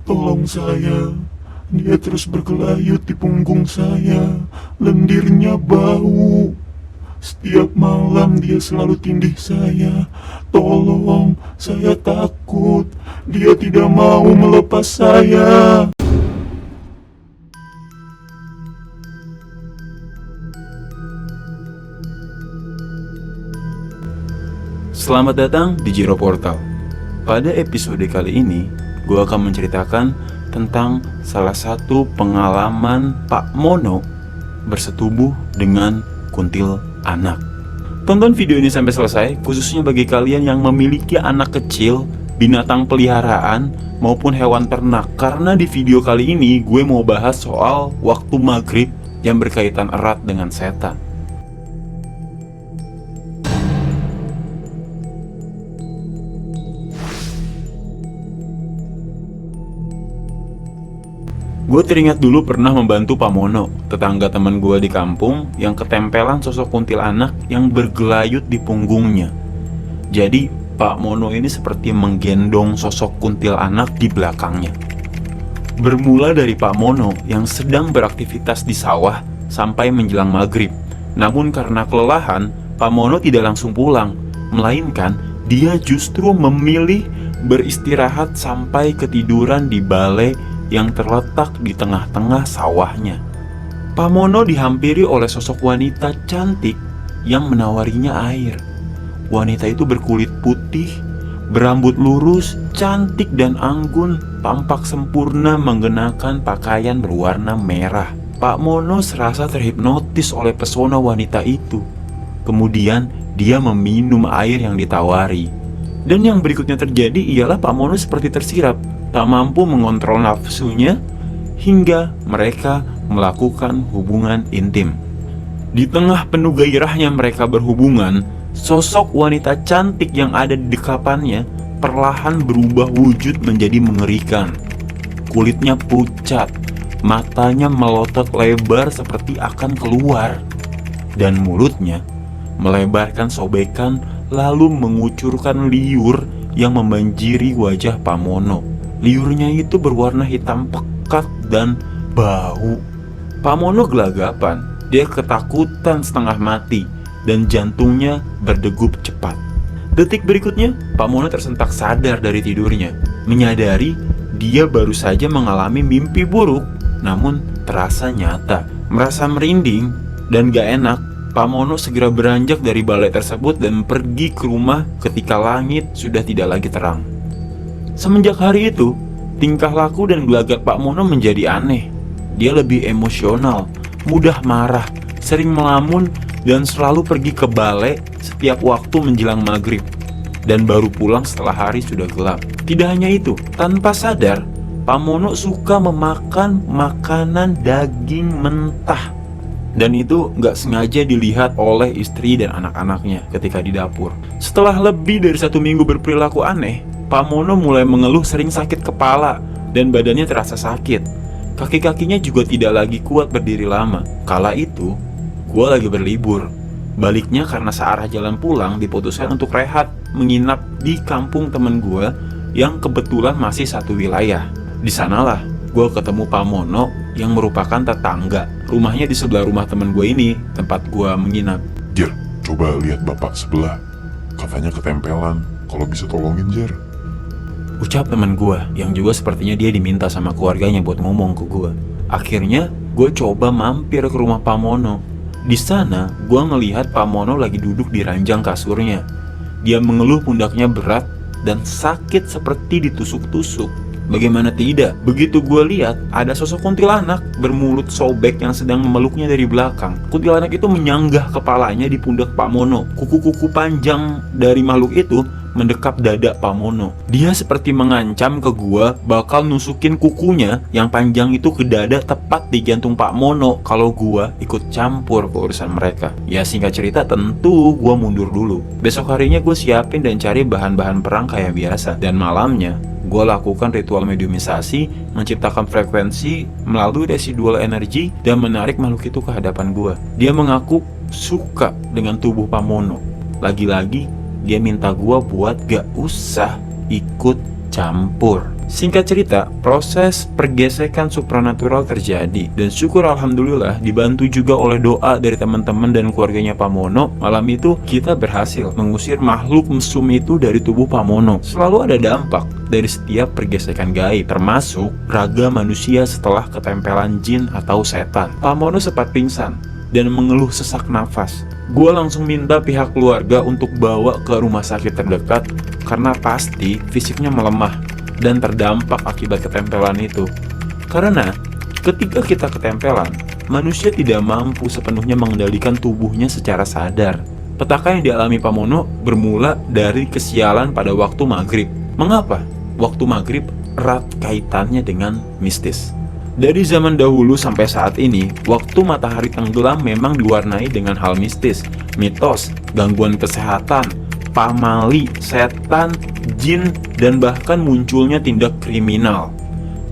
Tolong saya. Dia terus berkelayut di punggung saya. Lendirnya bau. Setiap malam dia selalu tindih saya. Tolong, saya takut. Dia tidak mau melepas saya. Selamat datang di Jiro Portal. Pada episode kali ini, gue akan menceritakan tentang salah satu pengalaman Pak Mono bersetubuh dengan kuntil anak. Tonton video ini sampai selesai, khususnya bagi kalian yang memiliki anak kecil, binatang peliharaan, maupun hewan ternak. Karena di video kali ini gue mau bahas soal waktu maghrib yang berkaitan erat dengan setan. Gue teringat dulu pernah membantu Pak Mono, tetangga teman gue di kampung yang ketempelan sosok kuntilanak yang bergelayut di punggungnya. Jadi Pak Mono ini seperti menggendong sosok kuntilanak di belakangnya. Bermula dari Pak Mono yang sedang beraktivitas di sawah sampai menjelang maghrib. Namun karena kelelahan, Pak Mono tidak langsung pulang, melainkan dia justru memilih beristirahat sampai ketiduran di balai yang terletak di tengah-tengah sawahnya. Pak Mono dihampiri oleh sosok wanita cantik yang menawarinya air. Wanita itu berkulit putih, berambut lurus, cantik dan anggun, tampak sempurna mengenakan pakaian berwarna merah. Pak Mono serasa terhipnotis oleh pesona wanita itu. Kemudian dia meminum air yang ditawari. Dan yang berikutnya terjadi ialah Pak Mono seperti tersirap, tak mampu mengontrol nafsunya hingga mereka melakukan hubungan intim. Di tengah penuh gairahnya mereka berhubungan, sosok wanita cantik yang ada di dekapannya perlahan berubah wujud menjadi mengerikan. Kulitnya pucat, matanya melotot lebar seperti akan keluar, dan mulutnya melebarkan sobekan lalu mengucurkan liur yang membanjiri wajah Pak Mono. Liurnya itu berwarna hitam pekat dan bau. Pak Mono gelagapan, dia ketakutan setengah mati dan jantungnya berdegup cepat. Detik berikutnya, Pak Mono tersentak sadar dari tidurnya, menyadari dia baru saja mengalami mimpi buruk, namun terasa nyata. Merasa merinding dan gak enak, Pak Mono segera beranjak dari balai tersebut dan pergi ke rumah ketika langit sudah tidak lagi terang. Semenjak hari itu, tingkah laku dan gelagat Pak Mono menjadi aneh. Dia lebih emosional, mudah marah, sering melamun, dan selalu pergi ke balai setiap waktu menjelang maghrib, dan baru pulang setelah hari sudah gelap. Tidak hanya itu, tanpa sadar, Pak Mono suka memakan makanan daging mentah. Dan itu gak sengaja dilihat oleh istri dan anak-anaknya ketika di dapur. Setelah lebih dari 1 minggu berperilaku aneh, Pak Mono mulai mengeluh sering sakit kepala dan badannya terasa sakit. Kaki-kakinya juga tidak lagi kuat berdiri lama. Kala itu, gue lagi berlibur. Baliknya karena searah jalan pulang diputuskan untuk rehat menginap di kampung temen gue yang kebetulan masih satu wilayah. Di sanalah gue ketemu Pak Mono yang merupakan tetangga. Rumahnya di sebelah rumah temen gue ini, tempat gue menginap. Jer, coba lihat bapak sebelah. Katanya ketempelan. Kalau bisa tolongin, Jer. Ucap teman gue, yang juga sepertinya dia diminta sama keluarganya buat ngomong ke gue. Akhirnya, gue coba mampir ke rumah Pak Mono. Di sana, gue ngelihat Pak Mono lagi duduk di ranjang kasurnya. Dia mengeluh pundaknya berat dan sakit seperti ditusuk-tusuk. Bagaimana tidak, begitu gue lihat ada sosok kuntilanak bermulut sobek yang sedang memeluknya dari belakang. Kuntilanak itu menyanggah kepalanya di pundak Pak Mono. Kuku-kuku panjang dari makhluk itu mendekap dada Pak Mono. Dia seperti mengancam ke gua bakal nusukin kukunya yang panjang itu ke dada tepat di jantung Pak Mono kalau gua ikut campur ke urusan mereka. Ya singkat cerita tentu gua mundur dulu. Besok harinya gua siapin dan cari bahan-bahan perang kayak biasa. Dan malamnya gua lakukan ritual mediumisasi, menciptakan frekuensi melalui residual energi dan menarik makhluk itu ke hadapan gua. Dia mengaku suka dengan tubuh Pak Mono. Lagi-lagi dia minta gua buat gak usah ikut campur. Singkat cerita, proses pergesekan supranatural terjadi dan syukur alhamdulillah dibantu juga oleh doa dari teman-teman dan keluarganya Pak Mono. Malam itu kita berhasil mengusir makhluk mesum itu dari tubuh Pak Mono. Selalu ada dampak dari setiap pergesekan gaib, termasuk raga manusia setelah ketempelan jin atau setan. Pak Mono sempat pingsan dan mengeluh sesak nafas. Gue langsung minta pihak keluarga untuk bawa ke rumah sakit terdekat karena pasti fisiknya melemah dan terdampak akibat ketempelan itu. Karena ketika kita ketempelan, manusia tidak mampu sepenuhnya mengendalikan tubuhnya secara sadar. Petaka yang dialami Pak Mono bermula dari kesialan pada waktu maghrib. Mengapa? Waktu maghrib erat kaitannya dengan mistis. Dari zaman dahulu sampai saat ini, waktu matahari tenggelam memang diwarnai dengan hal mistis, mitos, gangguan kesehatan, pamali, setan, jin, dan bahkan munculnya tindak kriminal.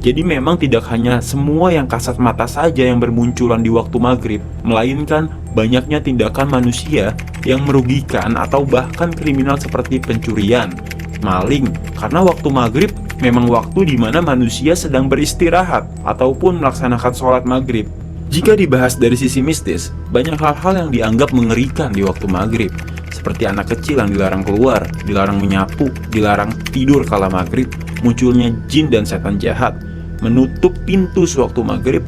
Jadi memang tidak hanya semua yang kasat mata saja yang bermunculan di waktu maghrib, melainkan banyaknya tindakan manusia yang merugikan atau bahkan kriminal seperti pencurian, maling, karena waktu maghrib memang waktu di mana manusia sedang beristirahat ataupun melaksanakan sholat maghrib. Jika dibahas dari sisi mistis, banyak hal-hal yang dianggap mengerikan di waktu maghrib, seperti anak kecil yang dilarang keluar, dilarang menyapu, dilarang tidur kala maghrib, munculnya jin dan setan jahat, menutup pintu sewaktu maghrib,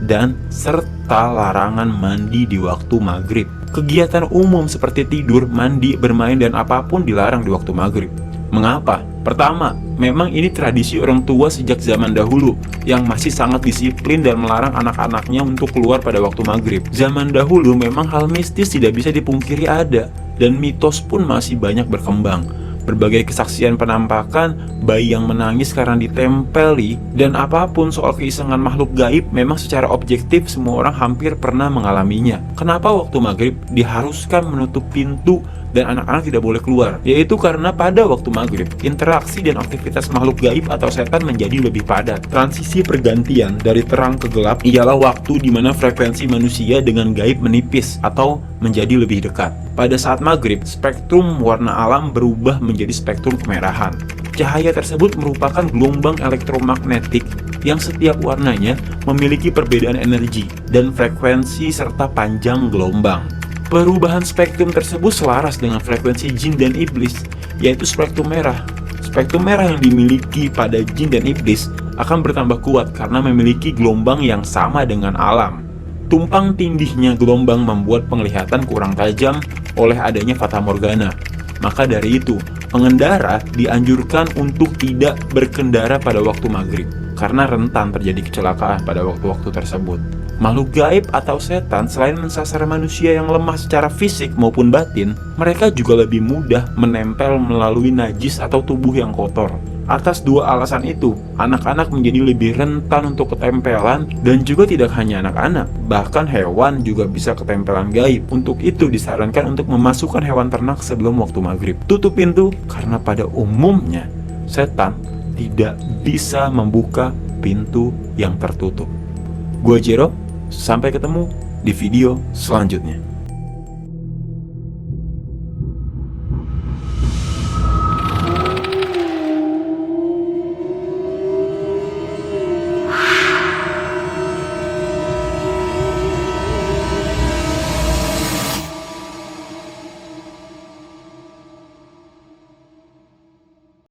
dan serta larangan mandi di waktu maghrib. Kegiatan umum seperti tidur, mandi, bermain, dan apapun dilarang di waktu maghrib. Mengapa? Pertama, memang ini tradisi orang tua sejak zaman dahulu yang masih sangat disiplin dan melarang anak-anaknya untuk keluar pada waktu maghrib. Zaman dahulu memang hal mistis tidak bisa dipungkiri ada, dan mitos pun masih banyak berkembang. Berbagai kesaksian penampakan bayi yang menangis karena ditempeli, dan apapun soal keisengan makhluk gaib memang secara objektif semua orang hampir pernah mengalaminya. Kenapa waktu maghrib diharuskan menutup pintu dan anak-anak tidak boleh keluar? Yaitu karena pada waktu maghrib, interaksi dan aktivitas makhluk gaib atau setan menjadi lebih padat. Transisi pergantian dari terang ke gelap ialah waktu di mana frekuensi manusia dengan gaib menipis atau menjadi lebih dekat. Pada saat maghrib, spektrum warna alam berubah menjadi spektrum kemerahan. Cahaya tersebut merupakan gelombang elektromagnetik yang setiap warnanya memiliki perbedaan energi dan frekuensi serta panjang gelombang. Perubahan spektrum tersebut selaras dengan frekuensi jin dan iblis, yaitu spektrum merah. Spektrum merah yang dimiliki pada jin dan iblis akan bertambah kuat karena memiliki gelombang yang sama dengan alam. Tumpang tindihnya gelombang membuat penglihatan kurang tajam oleh adanya fata morgana. Maka dari itu, pengendara dianjurkan untuk tidak berkendara pada waktu maghrib, karena rentan terjadi kecelakaan pada waktu-waktu tersebut. Makhluk gaib atau setan selain mensasar manusia yang lemah secara fisik maupun batin, mereka juga lebih mudah menempel melalui najis atau tubuh yang kotor. Atas dua alasan itu, anak-anak menjadi lebih rentan untuk ketempelan, dan juga tidak hanya anak-anak, bahkan hewan juga bisa ketempelan gaib. Untuk itu disarankan untuk memasukkan hewan ternak sebelum waktu maghrib. Tutup pintu karena pada umumnya setan tidak bisa membuka pintu yang tertutup. Gua Jero, sampai ketemu di video selanjutnya.